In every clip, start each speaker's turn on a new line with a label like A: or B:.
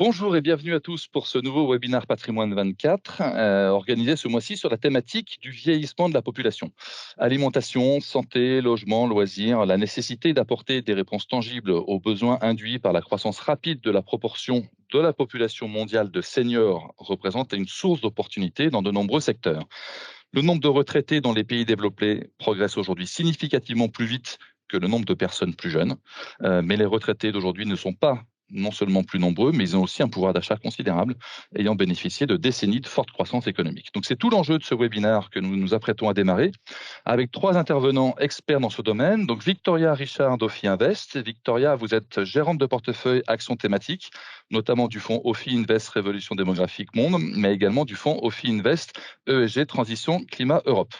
A: Bonjour et bienvenue à tous pour ce nouveau webinaire Patrimoine 24, organisé ce mois-ci sur la thématique du vieillissement de la population. Alimentation, santé, logement, loisirs, la nécessité d'apporter des réponses tangibles aux besoins induits par la croissance rapide de la proportion de la population mondiale de seniors représente une source d'opportunités dans de nombreux secteurs. Le nombre de retraités dans les pays développés progresse aujourd'hui significativement plus vite que le nombre de personnes plus jeunes. Mais les retraités d'aujourd'hui ne sont pas non seulement plus nombreux, mais ils ont aussi un pouvoir d'achat considérable, ayant bénéficié de décennies de forte croissance économique. Donc c'est tout l'enjeu de ce webinaire que nous nous apprêtons à démarrer, avec trois intervenants experts dans ce domaine. Donc Victoria Richard d'Ophi Invest. Victoria, vous êtes gérante de portefeuille actions thématiques, notamment du fonds Ophi Invest Révolution démographique Monde, mais également du fonds Ophi Invest ESG Transition Climat Europe.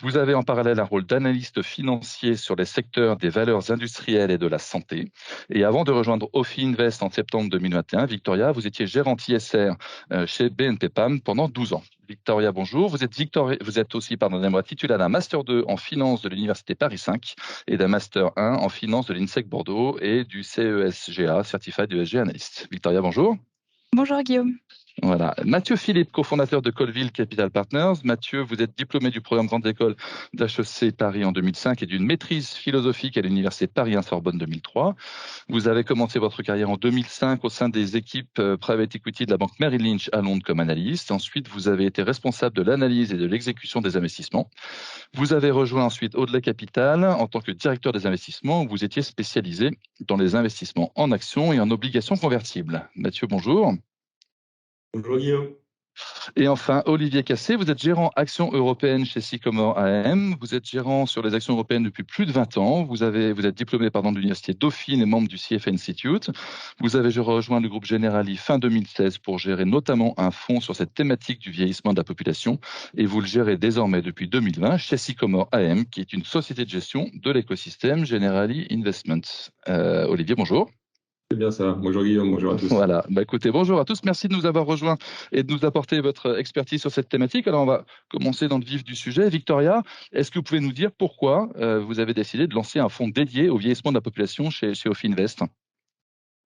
A: Vous avez en parallèle un rôle d'analyste financier sur les secteurs des valeurs industrielles et de la santé. Et avant de rejoindre Ophi Invest en septembre 2021, Victoria, vous étiez gérante ISR chez BNP Paribas pendant 12 ans. Victoria, bonjour. Vous êtes aussi, pardonnez-moi, titulaire d'un Master 2 en finance de l'Université Paris 5 et d'un Master 1 en finance de l'INSEC Bordeaux et du CESGA, Certified ESG Analyst. Victoria, bonjour.
B: Bonjour Guillaume.
A: Voilà. Mathieu Philippe, cofondateur de Colville Capital Partners. Mathieu, vous êtes diplômé du programme Grande École d'HEC Paris en 2005 et d'une maîtrise philosophique à l'Université Paris 1 Sorbonne 2003. Vous avez commencé votre carrière en 2005 au sein des équipes Private Equity de la banque Merrill Lynch à Londres comme analyste. Ensuite, vous avez été responsable de l'analyse et de l'exécution des investissements. Vous avez rejoint ensuite Audley Capital en tant que directeur des investissements où vous étiez spécialisé dans les investissements en actions et en obligations convertibles. Mathieu, bonjour.
C: Bonjour Guillaume.
A: Et enfin, Olivier Cassé, vous êtes gérant actions européennes chez Sycomore AM. Vous êtes gérant sur les actions européennes depuis plus de 20 ans. Vous êtes diplômé de l'Université Dauphine et membre du CF Institute. Vous avez rejoint le groupe Generali fin 2016 pour gérer notamment un fonds sur cette thématique du vieillissement de la population. Et vous le gérez désormais depuis 2020 chez Sycomore AM, qui est une société de gestion de l'écosystème Generali Investments. Olivier, bonjour.
C: C'est bien ça. Bonjour Guillaume, bonjour à tous.
A: Voilà, écoutez, bonjour à tous, merci de nous avoir rejoints et de nous apporter votre expertise sur cette thématique. Alors on va commencer dans le vif du sujet. Victoria, est-ce que vous pouvez nous dire pourquoi vous avez décidé de lancer un fonds dédié au vieillissement de la population chez Ophi Invest?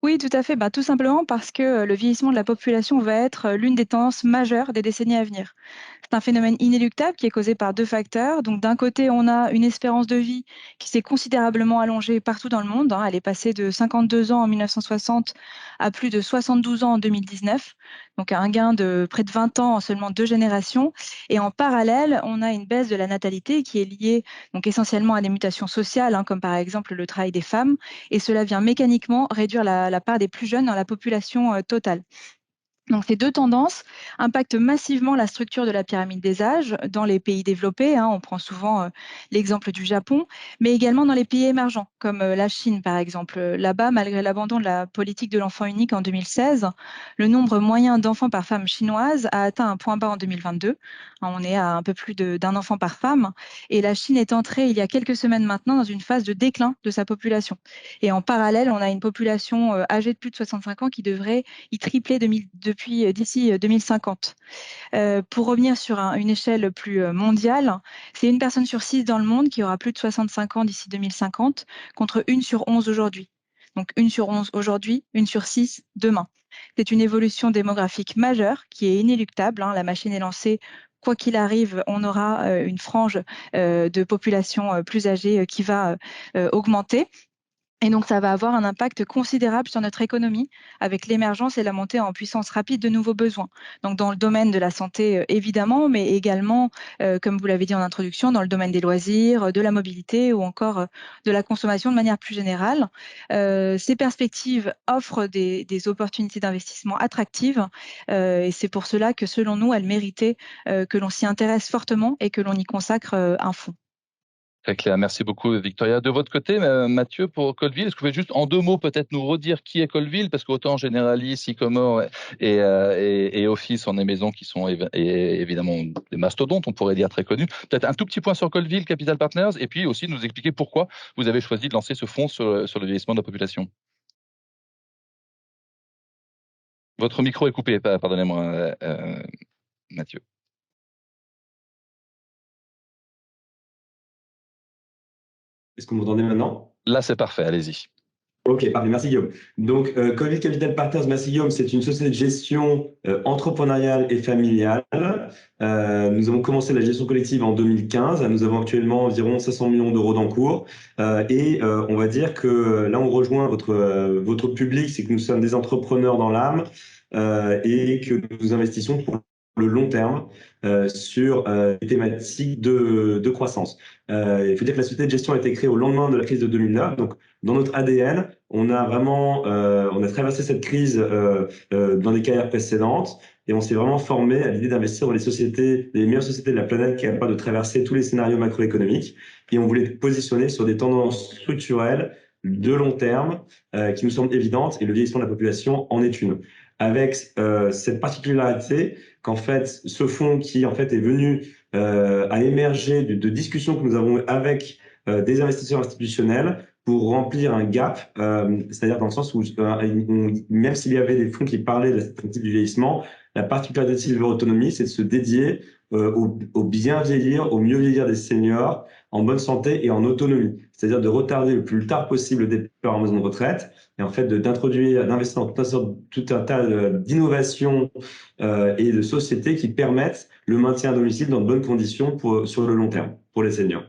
B: Oui, tout à fait. Tout simplement parce que le vieillissement de la population va être l'une des tendances majeures des décennies à venir. C'est un phénomène inéluctable qui est causé par deux facteurs. Donc, d'un côté, on a une espérance de vie qui s'est considérablement allongée partout dans le monde. Elle est passée de 52 ans en 1960 à plus de 72 ans en 2019. Donc, un gain de près de 20 ans en seulement deux générations. Et en parallèle, on a une baisse de la natalité qui est liée donc essentiellement à des mutations sociales, comme par exemple le travail des femmes. Et cela vient mécaniquement réduire la part des plus jeunes dans la population totale. Donc, ces deux tendances impactent massivement la structure de la pyramide des âges dans les pays développés. On prend souvent l'exemple du Japon, mais également dans les pays émergents, comme la Chine, par exemple. Là-bas, malgré l'abandon de la politique de l'enfant unique en 2016, le nombre moyen d'enfants par femme chinoise a atteint un point bas en 2022. On est à un peu plus d'un enfant par femme. Et la Chine est entrée, il y a quelques semaines maintenant, dans une phase de déclin de sa population. Et en parallèle, on a une population âgée de plus de 65 ans qui devrait y tripler depuis d'ici 2050. Pour revenir sur une échelle plus mondiale, c'est une personne sur 6 dans le monde qui aura plus de 65 ans d'ici 2050, contre 1 sur 11 aujourd'hui. Donc 1 sur 11 aujourd'hui, 1 sur 6 demain. C'est une évolution démographique majeure qui est inéluctable. La machine est lancée. Quoi qu'il arrive, on aura une frange de population plus âgée qui va augmenter. Et donc, ça va avoir un impact considérable sur notre économie avec l'émergence et la montée en puissance rapide de nouveaux besoins. Donc, dans le domaine de la santé, évidemment, mais également, comme vous l'avez dit en introduction, dans le domaine des loisirs, de la mobilité ou encore de la consommation de manière plus générale. Ces perspectives offrent des opportunités d'investissement attractives et c'est pour cela que, selon nous, elles méritaient que l'on s'y intéresse fortement et que l'on y consacre un fonds.
A: Très clair, merci beaucoup Victoria. De votre côté, Mathieu, pour Colville, est-ce que vous pouvez juste en deux mots peut-être nous redire qui est Colville? Parce qu'autant Generali, Sycomore et Ophi sont des maisons qui sont évidemment des mastodontes, on pourrait dire très connus. Peut-être un tout petit point sur Colville, Capital Partners, et puis aussi nous expliquer pourquoi vous avez choisi de lancer ce fonds sur le vieillissement de la population. Votre micro est coupé, pardonnez-moi, Mathieu.
C: Est-ce que vous m'entendez maintenant?
A: Là, c'est parfait, allez-y.
C: Ok, parfait, merci Guillaume. Donc, Covid Capital Partners, merci Guillaume, c'est une société de gestion entrepreneuriale et familiale. Nous avons commencé la gestion collective en 2015. Nous avons actuellement environ 500 millions d'euros d'encours. On va dire que là, on rejoint votre public, c'est que nous sommes des entrepreneurs dans l'âme et que nous investissons pour le long terme sur des thématiques de croissance. Il faut dire que la société de gestion a été créée au lendemain de la crise de 2009. Donc, dans notre ADN, on a traversé cette crise dans des carrières précédentes et on s'est vraiment formé à l'idée d'investir dans les meilleures sociétés de la planète capables de traverser tous les scénarios macroéconomiques. Et on voulait positionner sur des tendances structurelles de long terme qui nous semblent évidentes et le vieillissement de la population en est une. Avec cette particularité qu'en fait, ce fonds qui en fait est venu à émerger de discussions que nous avons avec des investisseurs institutionnels pour remplir un gap, c'est-à-dire dans le sens où même s'il y avait des fonds qui parlaient de la thématique du vieillissement, la particularité de Silver Autonomy, c'est de se dédier au bien vieillir, au mieux vieillir des seniors en bonne santé et en autonomie, c'est-à-dire de retarder le plus tard possible le départ en maison de retraite et en fait d'investir dans tout un tas d'innovations et de sociétés qui permettent le maintien à domicile dans de bonnes conditions sur le long terme pour les seniors.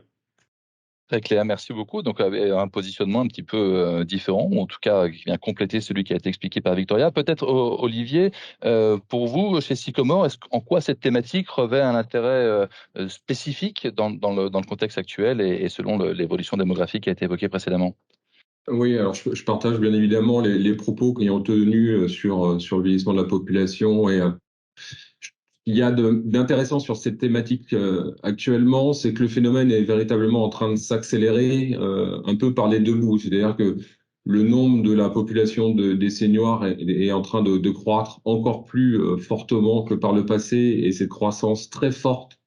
A: Très clair, merci beaucoup. Donc, un positionnement un petit peu différent, ou en tout cas qui vient compléter celui qui a été expliqué par Victoria. Peut-être, Olivier, pour vous, chez Sycomore, en quoi cette thématique revêt un intérêt spécifique dans le contexte actuel et selon l'évolution démographique qui a été évoquée précédemment?
C: Oui, alors je partage bien évidemment les propos qui ont tenus sur le vieillissement de la population et il y a d'intéressant sur cette thématique actuellement, c'est que le phénomène est véritablement en train de s'accélérer un peu par les deux bouts. C'est-à-dire que le nombre de la population des seniors est en train de croître encore plus fortement que par le passé et cette croissance très forte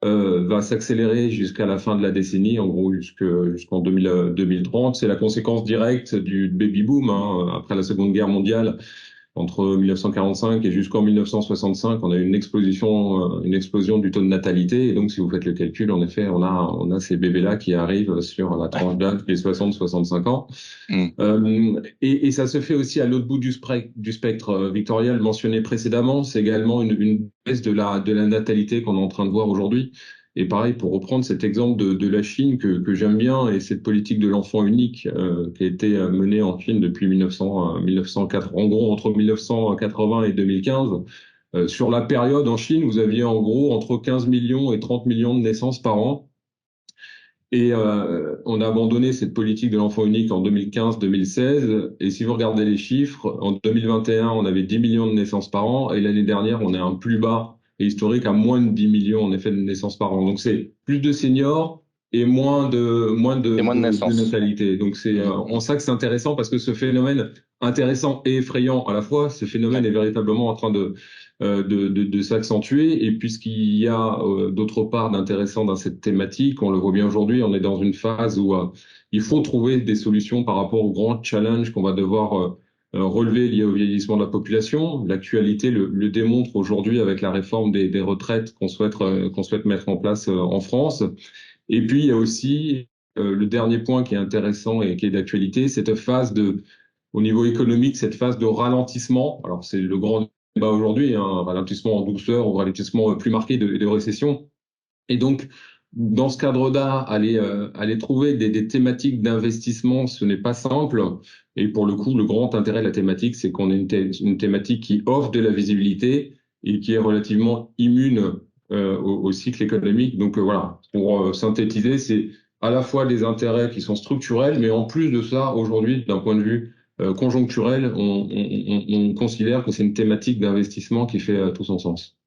C: va s'accélérer jusqu'à la fin de la décennie, en gros jusqu'en 2030. C'est la conséquence directe du baby boom après la Seconde Guerre mondiale. Entre 1945 et jusqu'en 1965, on a eu une explosion du taux de natalité. Et donc, si vous faites le calcul, en effet, on a ces bébés-là qui arrivent sur la tranche d'âge des 60-65 ans. Et ça se fait aussi à l'autre bout du spectre. Victoria le mentionnait précédemment, c'est également une baisse de la natalité qu'on est en train de voir aujourd'hui. Et pareil, pour reprendre cet exemple de la Chine que j'aime bien, et cette politique de l'enfant unique qui a été menée en Chine depuis 1904, en gros entre 1980 et 2015. Sur la période en Chine, vous aviez en gros entre 15 millions et 30 millions de naissances par an. Et on a abandonné cette politique de l'enfant unique en 2015-2016. Et si vous regardez les chiffres, en 2021, on avait 10 millions de naissances par an. Et l'année dernière, on est un plus bas et historique à moins de 10 millions en effet de naissances par an. Donc c'est plus de seniors et moins de
A: naissances.
C: natalité. Donc c'est en ça que c'est intéressant parce que ce phénomène intéressant et effrayant à la fois, ce phénomène est véritablement en train de s'accentuer. Et puisqu'il y a d'autre part d'intéressant dans cette thématique, on le voit bien aujourd'hui, on est dans une phase où il faut trouver des solutions par rapport aux grands challenges qu'on va devoir relever liés au vieillissement de la population. L'actualité le démontre aujourd'hui avec la réforme des retraites qu'on souhaite mettre en place en France. Et puis il y a aussi le dernier point qui est intéressant et qui est d'actualité, au niveau économique, cette phase de ralentissement. Alors c'est le grand débat aujourd'hui, un ralentissement en douceur ou un ralentissement plus marqué de récession. Et donc, dans ce cadre-là, aller trouver des thématiques d'investissement, ce n'est pas simple. Et pour le coup, le grand intérêt de la thématique, c'est qu'on ait une thématique qui offre de la visibilité et qui est relativement immune au cycle économique. Donc voilà, pour synthétiser, c'est à la fois des intérêts qui sont structurels, mais en plus de ça, aujourd'hui, d'un point de vue conjoncturel, on considère que c'est une thématique d'investissement qui fait tout son sens.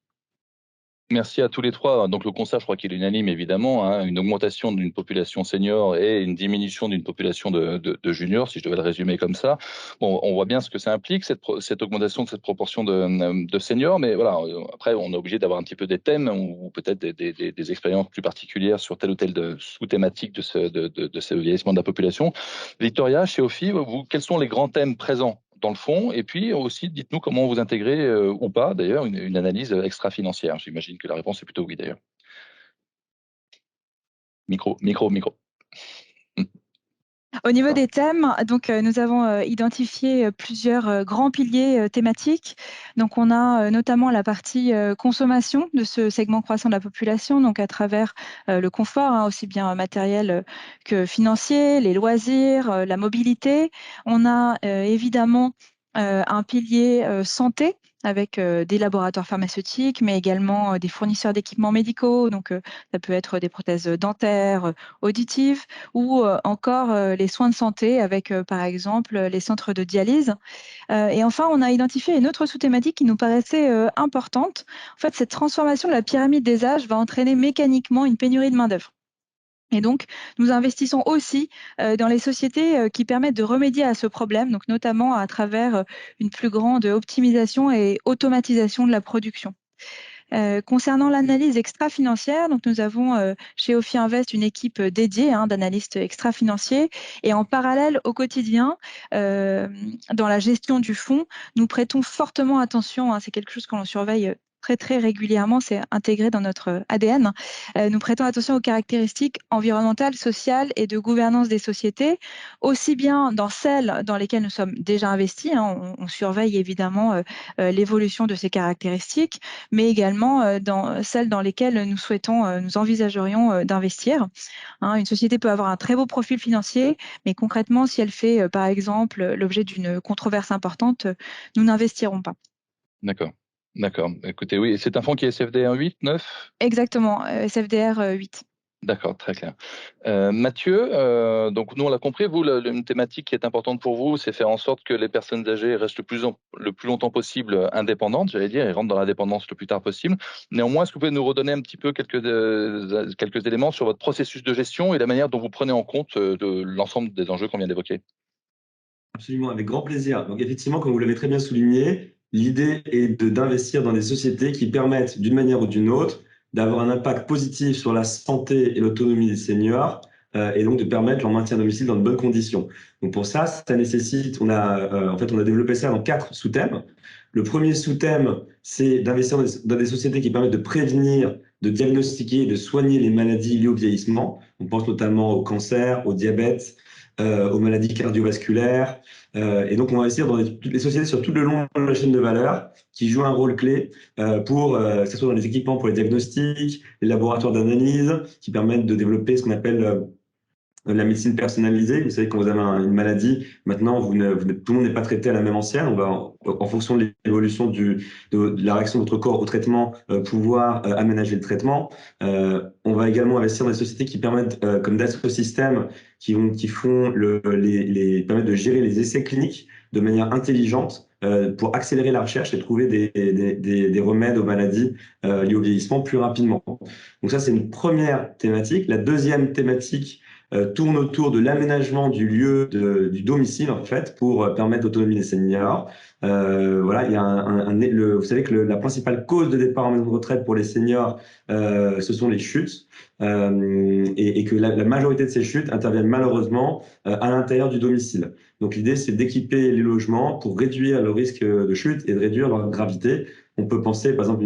A: Merci à tous les trois. Donc le constat, je crois qu'il est unanime, évidemment, une augmentation d'une population senior et une diminution d'une population de juniors, si je devais le résumer comme ça. Bon, on voit bien ce que ça implique, cette augmentation de cette proportion de seniors, mais voilà, après, on est obligé d'avoir un petit peu des thèmes ou peut-être des expériences plus particulières sur telle ou telle sous-thématique de ce vieillissement de la population. Victoria, chez OFI, quels sont les grands thèmes présents dans le fond, et puis aussi, dites-nous comment vous intégrez, ou pas d'ailleurs, une analyse extra-financière. J'imagine que la réponse est plutôt oui d'ailleurs. Micro.
B: Au niveau des thèmes, donc, nous avons identifié plusieurs grands piliers thématiques. Donc, on a notamment la partie consommation de ce segment croissant de la population, donc à travers le confort, hein, aussi bien matériel que financier, les loisirs, la mobilité. On a évidemment un pilier santé avec des laboratoires pharmaceutiques, mais également des fournisseurs d'équipements médicaux. Donc, ça peut être des prothèses dentaires, auditives, ou encore les soins de santé avec, par exemple, les centres de dialyse. Et enfin, on a identifié une autre sous-thématique qui nous paraissait importante. En fait, cette transformation de la pyramide des âges va entraîner mécaniquement une pénurie de main-d'œuvre. Et donc, nous investissons aussi dans les sociétés qui permettent de remédier à ce problème, donc notamment à travers une plus grande optimisation et automatisation de la production. Concernant l'analyse extra-financière, donc nous avons chez Ophi Invest une équipe dédiée, hein, d'analystes extra-financiers, et en parallèle au quotidien, dans la gestion du fonds, nous prêtons fortement attention, hein, c'est quelque chose que l'on surveille très très régulièrement, c'est intégré dans notre ADN. Nous prêtons attention aux caractéristiques environnementales, sociales et de gouvernance des sociétés, aussi bien dans celles dans lesquelles nous sommes déjà investis, hein, on surveille évidemment l'évolution de ces caractéristiques, mais également dans celles dans lesquelles nous souhaitons, nous envisagerions d'investir. Hein, une société peut avoir un très beau profil financier, mais concrètement, si elle fait, par exemple, l'objet d'une controverse importante, nous n'investirons pas.
A: D'accord. D'accord. Écoutez, oui, c'est un fonds qui est SFDR 8, 9?
B: Exactement, SFDR 8.
A: D'accord, très clair. Mathieu, donc nous on l'a compris, vous, une thématique qui est importante pour vous, c'est faire en sorte que les personnes âgées restent le plus longtemps possible indépendantes, j'allais dire, et rentrent dans la dépendance le plus tard possible. Néanmoins, est-ce que vous pouvez nous redonner un petit peu quelques éléments sur votre processus de gestion et la manière dont vous prenez en compte de l'ensemble des enjeux qu'on vient d'évoquer?
D: Absolument, avec grand plaisir. Donc effectivement, comme vous l'avez très bien souligné, l'idée est d'investir dans des sociétés qui permettent, d'une manière ou d'une autre, d'avoir un impact positif sur la santé et l'autonomie des seniors, et donc de permettre leur maintien à domicile dans de bonnes conditions. Donc pour ça, ça nécessite, on a développé ça dans 4 sous-thèmes. Le premier sous-thème, c'est d'investir dans des sociétés qui permettent de prévenir, de diagnostiquer et de soigner les maladies liées au vieillissement. On pense notamment au cancer, au diabète, aux maladies cardiovasculaires. Et donc, on va investir dans toutes les sociétés sur tout le long de la chaîne de valeur qui jouent un rôle clé que ce soit dans les équipements pour les diagnostics, les laboratoires d'analyse qui permettent de développer ce qu'on appelle la médecine personnalisée. Vous savez, quand vous avez une maladie, maintenant, tout le monde n'est pas traité à la même ancienne. On va, en fonction de l'évolution de la réaction de votre corps au traitement, pouvoir aménager le traitement. On va également investir dans des sociétés qui permettent, comme d'Astrosystem, qui permettent de gérer les essais cliniques de manière intelligente pour accélérer la recherche et trouver des remèdes aux maladies liées au vieillissement plus rapidement. Donc ça, c'est une première thématique. La deuxième thématique tourne autour de l'aménagement du lieu du domicile, en fait, pour permettre l'autonomie des seniors. Voilà, il y a vous savez que la principale cause de départ en maison de retraite pour les seniors, ce sont les chutes, et que la majorité de ces chutes interviennent malheureusement à l'intérieur du domicile. Donc l'idée, c'est d'équiper les logements pour réduire le risque de chute et de réduire leur gravité. On peut penser, par exemple,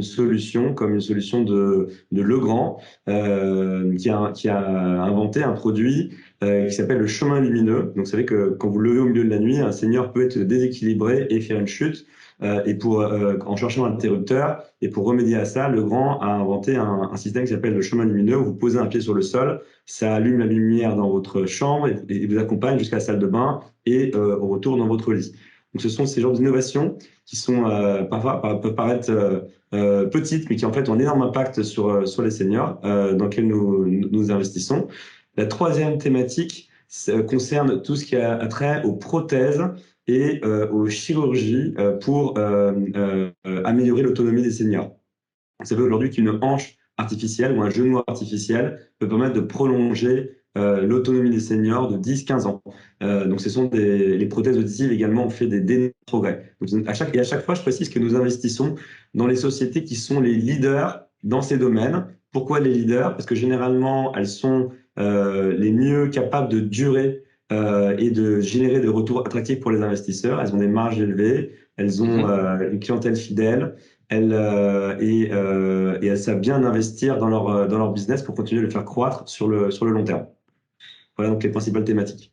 D: comme une solution de Legrand, qui a inventé un produit qui s'appelle le chemin lumineux. Donc, vous savez que quand vous levez au milieu de la nuit, un senior peut être déséquilibré et faire une chute. Et en cherchant un interrupteur, et pour remédier à ça, Legrand a inventé un système qui s'appelle le chemin lumineux, où vous posez un pied sur le sol, ça allume la lumière dans votre chambre et vous accompagne jusqu'à la salle de bain et au retour dans votre lit. Donc, ce sont ces genres d'innovations qui sont parfois peuvent paraître petites, mais qui en fait ont un énorme impact sur les seniors dans lesquels nous investissons. La troisième thématique concerne tout ce qui a trait aux prothèses et aux chirurgies pour améliorer l'autonomie des seniors. Vous savez aujourd'hui qu'une hanche artificielle ou un genou artificiel peut permettre de prolonger l'autonomie des seniors de 10-15 ans. Donc, ce sont les prothèses auditives également ont fait des progrès. Donc, à chaque fois, je précise que nous investissons dans les sociétés qui sont les leaders dans ces domaines. Pourquoi les leaders? Parce que généralement, elles sont les mieux capables de durer et de générer des retours attractifs pour les investisseurs. Elles ont des marges élevées, elles ont une clientèle fidèle, et elles savent bien investir dans leur business pour continuer de le faire croître sur le long terme. Voilà donc les principales thématiques.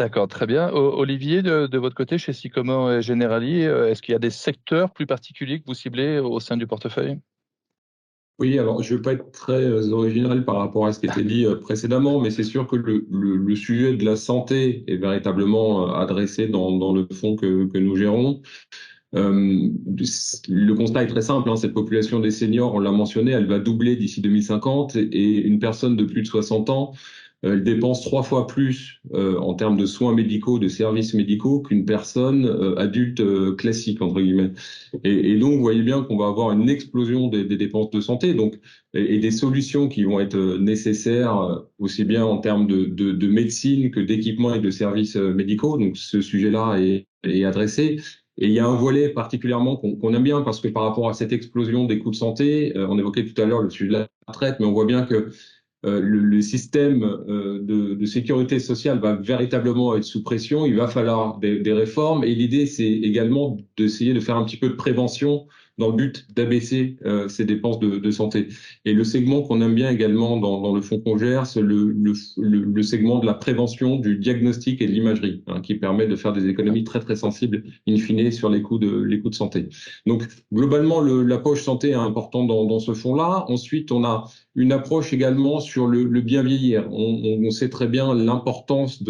A: D'accord, très bien. Olivier, de votre côté, chez Sycomore et Generali, est-ce qu'il y a des secteurs plus particuliers que vous ciblez au sein du portefeuille?
C: Oui, alors je ne vais pas être très original par rapport à ce qui était dit précédemment, mais c'est sûr que le sujet de la santé est véritablement adressé dans le fonds que nous gérons. Le constat est très simple, hein, cette population des seniors, on l'a mentionné, elle va doubler d'ici 2050 et une personne de plus de 60 ans, elle dépense 3 fois plus en termes de soins médicaux, de services médicaux qu'une personne adulte classique, entre guillemets. Et donc, vous voyez bien qu'on va avoir une explosion des dépenses de santé donc, et des solutions qui vont être nécessaires aussi bien en termes de médecine que d'équipements et de services médicaux. Donc, ce sujet-là est adressé. Et il y a un volet particulièrement qu'on aime bien parce que par rapport à cette explosion des coûts de santé, on évoquait tout à l'heure le sujet de la retraite, mais on voit bien que le système de sécurité sociale va véritablement être sous pression. Il va falloir des réformes. Et l'idée, c'est également d'essayer de faire un petit peu de prévention dans le but d'abaisser ces dépenses de santé. Et le segment qu'on aime bien également dans le fonds qu'on gère, c'est le segment de la prévention, du diagnostic et de l'imagerie, hein, qui permet de faire des économies très, très sensibles, in fine, sur les coûts de santé. Donc, globalement, la poche santé est importante dans ce fonds-là. Ensuite, on a une approche également sur le bien vieillir. On sait très bien l'importance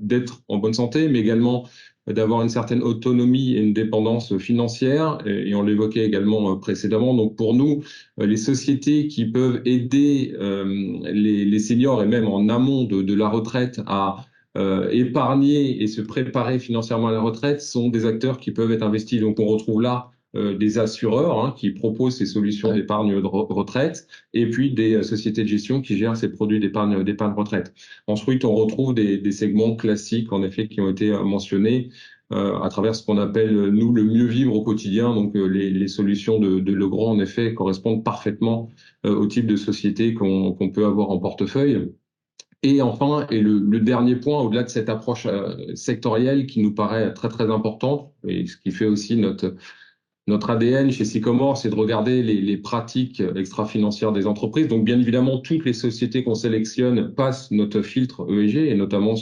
C: d'être en bonne santé, mais également d'avoir une certaine autonomie et une dépendance financière, et on l'évoquait également précédemment. Donc pour nous, les sociétés qui peuvent aider les seniors et même en amont de la retraite à épargner et se préparer financièrement à la retraite sont des acteurs qui peuvent être investis. Donc on retrouve là des assureurs hein, qui proposent ces solutions d'épargne de retraite et puis des sociétés de gestion qui gèrent ces produits d'épargne retraite. Ensuite, on retrouve des segments classiques en effet qui ont été mentionnés à travers ce qu'on appelle nous le mieux vivre au quotidien. Donc les solutions de Legrand en effet correspondent parfaitement au type de société qu'on peut avoir en portefeuille. Et enfin, et le dernier point, au-delà de cette approche sectorielle qui nous paraît très très importante, et ce qui fait aussi notre ADN chez Sycomore, c'est de regarder les pratiques extra-financières des entreprises. Donc, bien évidemment, toutes les sociétés qu'on sélectionne passent notre filtre ESG, et notamment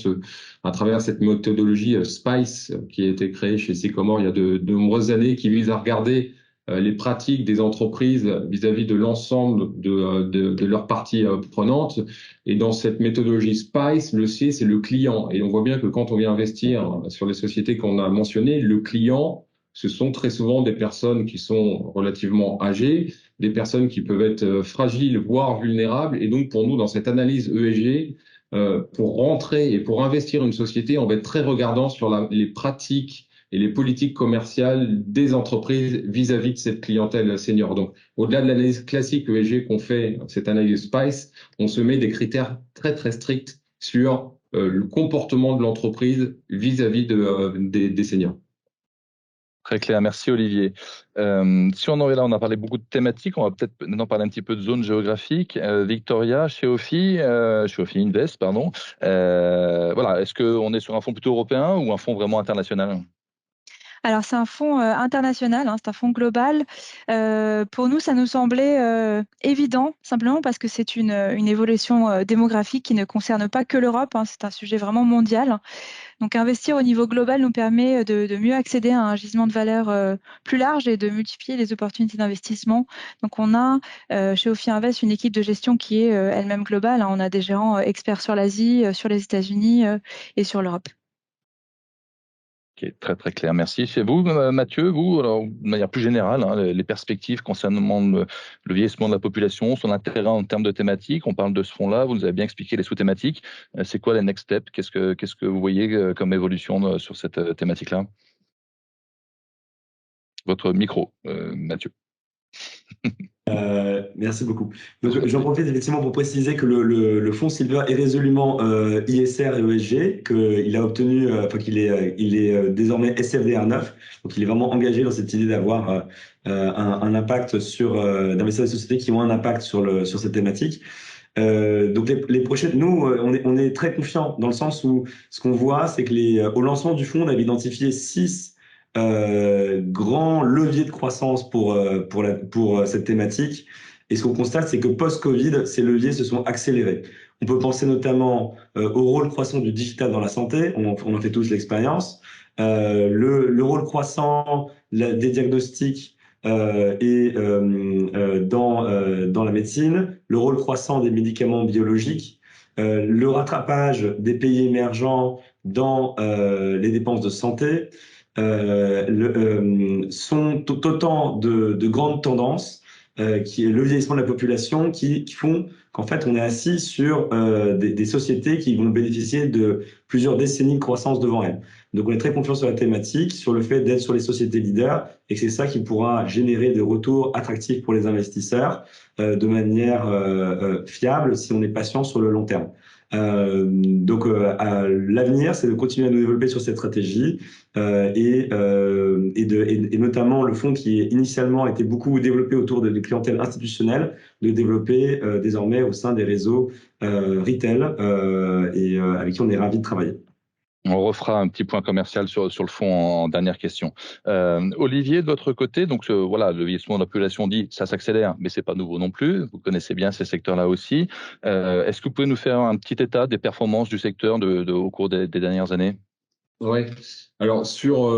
C: à travers cette méthodologie SPICE qui a été créée chez Sycomore il y a de nombreuses années, qui vise à regarder les pratiques des entreprises vis-à-vis de l'ensemble de leurs parties prenantes. Et dans cette méthodologie SPICE, le C, c'est le client. Et on voit bien que quand on vient investir sur les sociétés qu'on a mentionnées, le client, ce sont très souvent des personnes qui sont relativement âgées, des personnes qui peuvent être fragiles, voire vulnérables. Et donc, pour nous, dans cette analyse ESG, pour rentrer et pour investir une société, on va être très regardant sur les pratiques et les politiques commerciales des entreprises vis-à-vis de cette clientèle senior. Donc, au-delà de l'analyse classique ESG qu'on fait, cette analyse SPICE, on se met des critères très, très stricts sur le comportement de l'entreprise vis-à-vis des seniors.
A: Très clair, merci Olivier. Si on en est là, on a parlé beaucoup de thématiques, on va peut-être maintenant parler un petit peu de zone géographique. Victoria, chez Ophi Invest, pardon. Voilà, est-ce qu'on est sur un fonds plutôt européen ou un fonds vraiment international?
B: Alors, c'est un fonds international, hein, c'est un fonds global. Pour nous, ça nous semblait évident, simplement parce que c'est une évolution démographique qui ne concerne pas que l'Europe, hein, c'est un sujet vraiment mondial. Donc, investir au niveau global nous permet de mieux accéder à un gisement de valeur plus large et de multiplier les opportunités d'investissement. Donc, on a chez Ophi Invest une équipe de gestion qui est elle-même globale, hein. On a des gérants experts sur l'Asie, sur les États-Unis et sur l'Europe.
A: Ok, très très clair, merci. Chez vous, Mathieu, vous, alors, de manière plus générale, hein, les perspectives concernant le vieillissement de la population, son intérêt en termes de thématiques, on parle de ce fonds-là, vous nous avez bien expliqué les sous-thématiques. C'est quoi les next steps? Qu'est-ce que vous voyez comme évolution sur cette thématique-là? Votre micro, Mathieu.
D: Merci beaucoup. Donc, j'en profite effectivement pour préciser que le fonds Silver est résolument ISR et ESG, qu'il a obtenu, enfin qu'il est, il est désormais SFDR 9, donc il est vraiment engagé dans cette idée d'avoir un impact d'investir dans des sociétés qui ont un impact sur cette thématique. Donc les prochaines, nous, on est très confiants dans le sens où ce qu'on voit, c'est que au lancement du fonds, on avait identifié 6 grands leviers de croissance pour cette thématique. Et ce qu'on constate, c'est que post-Covid, ces leviers se sont accélérés. On peut penser notamment au rôle croissant du digital dans la santé. On en fait tous l'expérience. Le rôle croissant des diagnostics dans la médecine, le rôle croissant des médicaments biologiques, le rattrapage des pays émergents dans les dépenses de santé, sont autant de grandes tendances qui est le vieillissement de la population qui font qu'en fait, on est assis sur des sociétés qui vont bénéficier de plusieurs décennies de croissance devant elles. Donc, on est très confiant sur la thématique, sur le fait d'être sur les sociétés leaders et que c'est ça qui pourra générer des retours attractifs pour les investisseurs de manière fiable si on est patient sur le long terme. L'avenir, c'est de continuer à nous développer sur cette stratégie et notamment le fonds qui initialement était beaucoup développé autour de clientèle institutionnelle, de développer désormais au sein des réseaux retail avec qui on est ravis de travailler.
A: On refera un petit point commercial sur le fond en dernière question. Olivier, de votre côté, donc voilà, le vieillissement de la population dit ça s'accélère, mais c'est pas nouveau non plus. Vous connaissez bien ces secteurs-là aussi. Est-ce que vous pouvez nous faire un petit état des performances du secteur au cours des dernières années?
C: Oui. Alors sur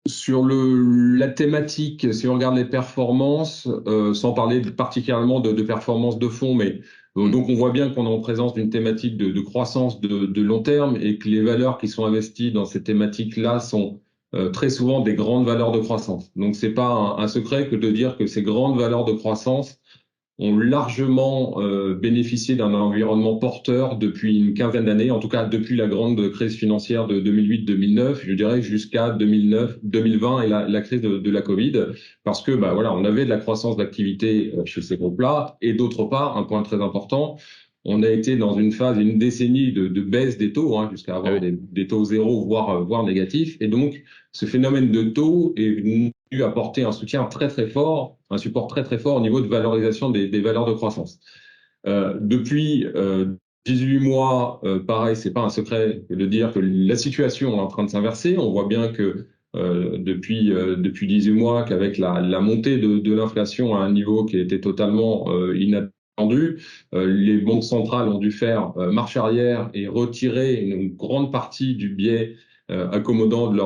C: la thématique, si on regarde les performances, sans parler particulièrement de performances de fonds, mais donc on voit bien qu'on est en présence d'une thématique de croissance de long terme et que les valeurs qui sont investies dans ces thématiques-là sont très souvent des grandes valeurs de croissance. Donc c'est pas un secret que de dire que ces grandes valeurs de croissance ont largement bénéficié d'un environnement porteur depuis une quinzaine d'années, en tout cas depuis la grande crise financière de 2008-2009, je dirais jusqu'à 2020 et la crise de la Covid, parce que voilà, on avait de la croissance d'activité chez ces groupes-là, et d'autre part, un point très important, on a été dans une décennie de baisse des taux, jusqu'à avoir des taux zéro, voire négatifs, et donc ce phénomène de taux est venu apporter un soutien très très fort, un support très très fort au niveau de valorisation des valeurs de croissance. Depuis 18 mois, pareil, c'est pas un secret de dire que la situation est en train de s'inverser. On voit bien que depuis 18 mois qu'avec la montée de l'inflation à un niveau qui était totalement inattendu, les banques centrales ont dû faire marche arrière et retirer une grande partie du biais accommodant de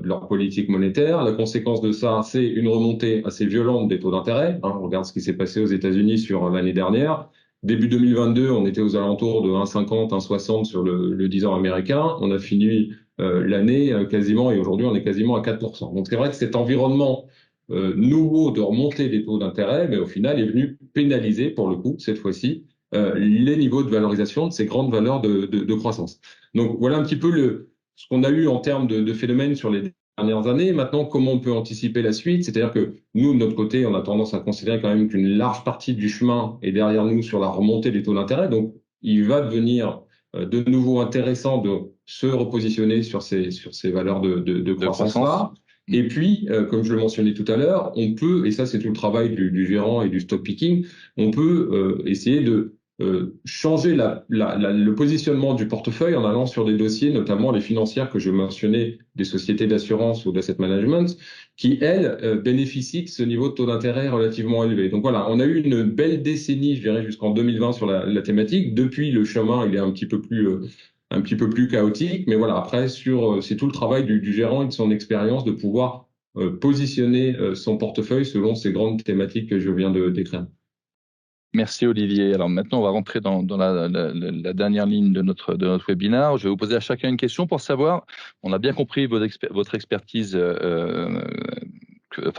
C: leur politique monétaire. La conséquence de ça, c'est une remontée assez violente des taux d'intérêt. On regarde ce qui s'est passé aux États-Unis sur l'année dernière. Début 2022, on était aux alentours de 1,50, 1,60 sur le 10 ans américain. On a fini l'année quasiment, et aujourd'hui on est quasiment à 4%. Donc c'est vrai que cet environnement nouveau de remontée des taux d'intérêt, mais au final est venu pénaliser, pour le coup, cette fois-ci, les niveaux de valorisation de ces grandes valeurs de croissance. Donc voilà un petit peu ce qu'on a eu en termes de phénomènes sur les dernières années. Maintenant, comment on peut anticiper la suite? C'est-à-dire que nous, de notre côté, on a tendance à considérer quand même qu'une large partie du chemin est derrière nous sur la remontée des taux d'intérêt. Donc, il va devenir de nouveau intéressant de se repositionner sur ces valeurs de croissance-là. Et puis, comme je le mentionnais tout à l'heure, on peut, et ça c'est tout le travail du gérant et du stock picking, on peut essayer de changer le positionnement du portefeuille en allant sur des dossiers, notamment les financières que je mentionnais, des sociétés d'assurance ou d'asset management, qui, elles, bénéficient de ce niveau de taux d'intérêt relativement élevé. Donc voilà, on a eu une belle décennie, je dirais, jusqu'en 2020 sur la thématique. Depuis, le chemin, il est un petit peu plus chaotique. Mais voilà, après, c'est tout le travail du gérant et de son expérience de pouvoir positionner son portefeuille selon ces grandes thématiques que je viens de décrire.
A: Merci Olivier. Alors maintenant, on va rentrer dans la dernière ligne de notre webinaire. Je vais vous poser à chacun une question pour savoir, on a bien compris votre expertise,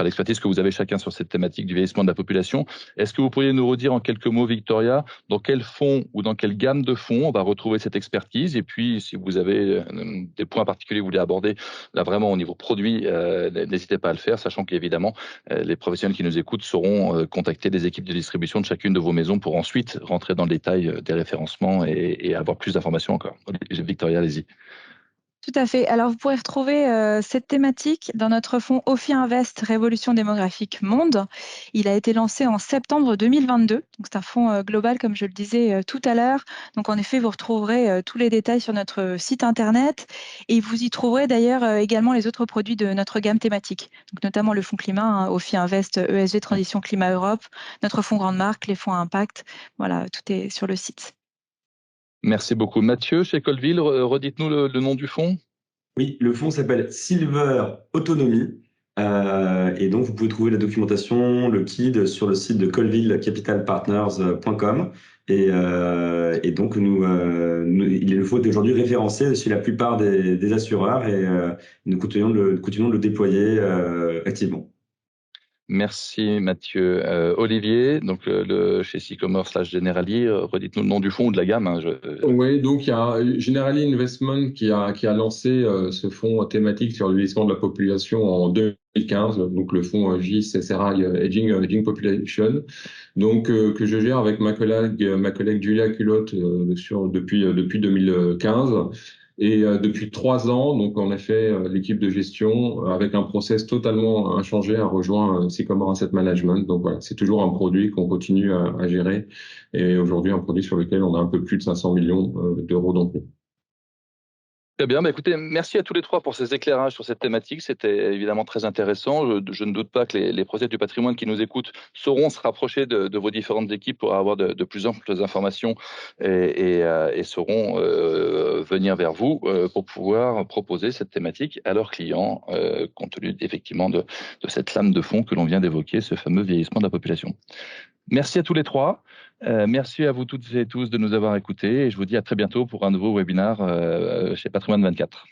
A: l'expertise que vous avez chacun sur cette thématique du vieillissement de la population. Est-ce que vous pourriez nous redire en quelques mots, Victoria, dans quel fonds ou dans quelle gamme de fonds on va retrouver cette expertise? Et puis, si vous avez des points particuliers que vous voulez aborder, là vraiment au niveau produit, n'hésitez pas à le faire, sachant qu'évidemment, les professionnels qui nous écoutent sauront contacter les équipes de distribution de chacune de vos maisons pour ensuite rentrer dans le détail des référencements et avoir plus d'informations encore. Victoria, allez-y.
B: Tout à fait. Alors, vous pourrez retrouver cette thématique dans notre fonds OFI Invest Révolution démographique Monde. Il a été lancé en septembre 2022. Donc, c'est un fonds global, comme je le disais tout à l'heure. Donc, en effet, vous retrouverez tous les détails sur notre site internet et vous y trouverez d'ailleurs également les autres produits de notre gamme thématique. Donc, notamment le fonds climat, hein, OFI Invest ESG Transition Climat Europe, notre fonds grande marque, les fonds à impact. Voilà, tout est sur le site.
A: Merci beaucoup. Mathieu, chez Colville, redites-nous le nom du fonds.
D: Oui, le fonds s'appelle Silver Autonomy. Et donc, vous pouvez trouver la documentation, le KID sur le site de colvillecapitalpartners.com. Et donc, le fonds est aujourd'hui référencé chez la plupart des assureurs et nous continuons de le déployer activement.
A: Merci Mathieu. Olivier, donc chez Sycomore/Generali, redites-nous le nom du fonds ou de la gamme. Hein,
C: Oui, donc il y a Generali Investment qui a lancé ce fonds thématique sur le vieillissement de la population en 2015, donc le fonds JSSRI Aging Population, donc que je gère avec ma collègue Julia Culotte depuis 2015. Et depuis 3 ans, donc en effet, l'équipe de gestion, avec un process totalement inchangé, a rejoint Sycomore Asset Management. Donc voilà, c'est toujours un produit qu'on continue à gérer. Et aujourd'hui, un produit sur lequel on a un peu plus de 500 millions d'euros d'emplois.
A: Très bien, écoutez, merci à tous les trois pour ces éclairages sur cette thématique. C'était évidemment très intéressant. Je ne doute pas que les projets du patrimoine qui nous écoutent sauront se rapprocher de vos différentes équipes pour avoir de plus amples informations et sauront venir vers vous pour pouvoir proposer cette thématique à leurs clients, compte tenu effectivement de cette lame de fond que l'on vient d'évoquer, ce fameux vieillissement de la population. Merci à tous les trois. Merci à vous toutes et tous de nous avoir écoutés et je vous dis à très bientôt pour un nouveau webinaire chez Patrimoine 24.